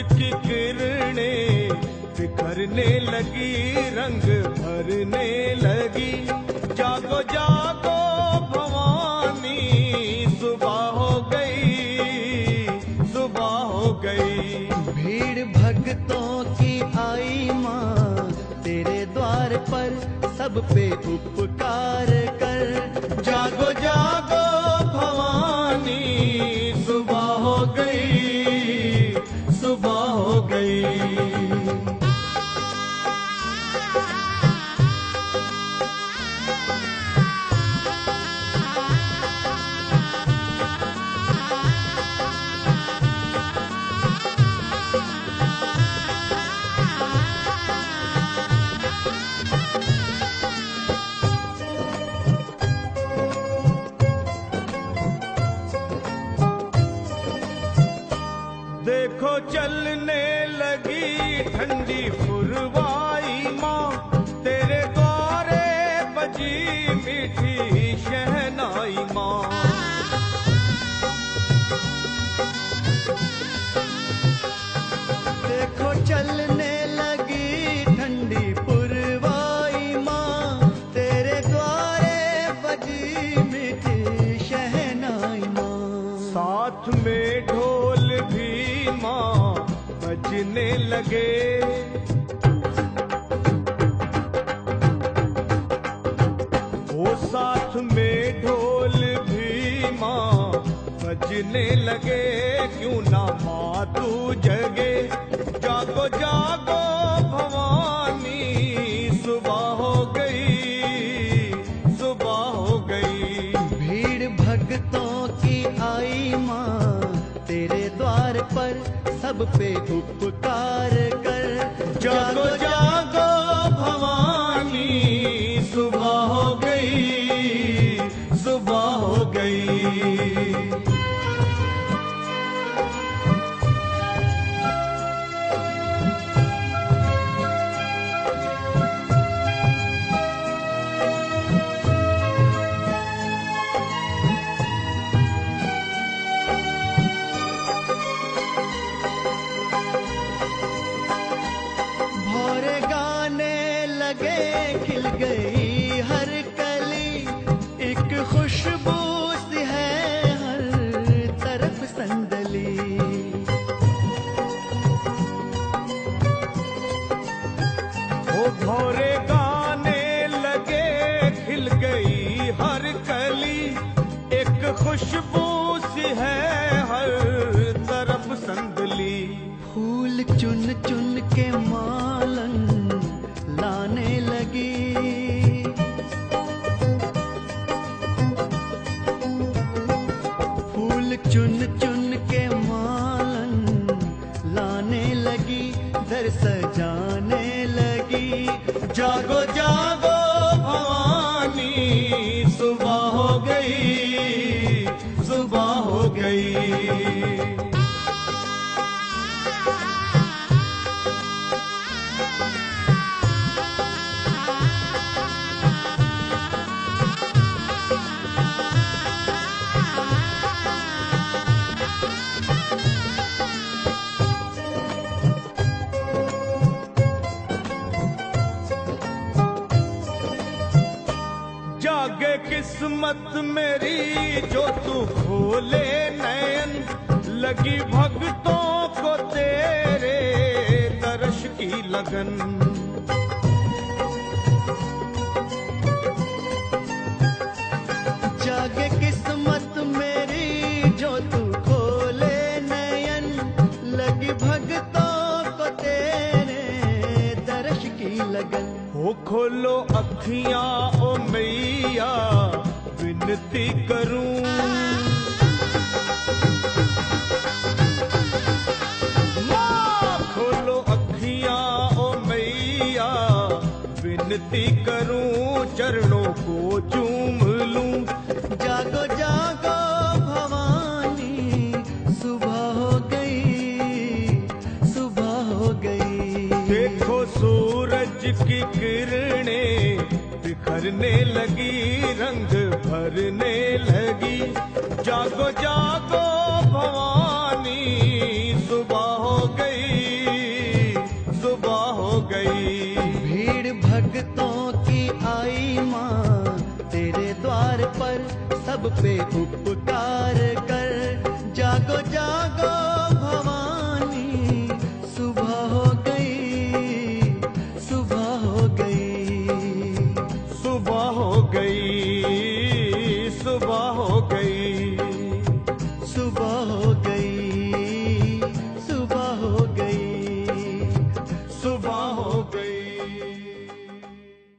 की किरणें बिखरने लगी, रंग भरने लगी। जागो जागो भवानी, सुबह हो गई, सुबह हो गई। भीड़ भक्तों की आई माँ तेरे द्वार पर, सब पे उपकार कर। जागो जागो भवानी, सुबह हो गई, सुबह हो गई। देखो चलने लगी ठंडी फुरवाई माँ, तेरे द्वारे बजी मीठी शहनाई माँ। देखो चलने लगी ठंडी पुरवाई माँ, तेरे द्वारे बजी मीठी शहनाई माँ। साथ में ढोल भी माँ बजने लगे, वो साथ में ढोल भी माँ बजने लगे। क्यों ना माँ तू जगे, जागो जागो भवानी, सुबह हो गई, सुबह हो गई। भीड़ भक्तों की आई माँ तेरे द्वार पर, सब पे उपकार कर। जागो जागो भवानी, सुबह हो गई, सुबह हो गई। भौरे गाने लगे, खिल गई हर कली, एक खुशबू सी है हर तरफ संदली। ओ भौरे गाने लगे, खिल गई हर कली, एक खुशबू सी है हर तरफ संदली। फूल चुन चुन के मालन लाने लगी, फूल चुन चुन के मालन लाने लगी, दर सजाने लगी। जागो जागो भवानी, सुबह हो गई, सुबह हो गई। जागे किस्मत मेरी जो तू खोले नयन, लगी भक्तों को तेरे दर्श की लगन। जागे किस्मत मेरी जो तू खोले नयन, लगी भक्तों को तेरे दर्श की लगन। हो खोलो अखियां ओ मैया, विनती करूं। माँ खोलो अखियां ओ मैया, विनती करूं, चरणों को चूम लूं। जागो जागो भवानी, सुबह हो गई, सुबह हो गई। देखो सूरज की किरणें बिखरने लगी, रंग भरने लगी। जागो जागो भवानी, सुबह हो गई, द्वार पर सब पे उपकार कर। जागो जागो भवानी, सुबह हो गई, सुबह हो गई। सुबह हो गई, सुबह हो गई।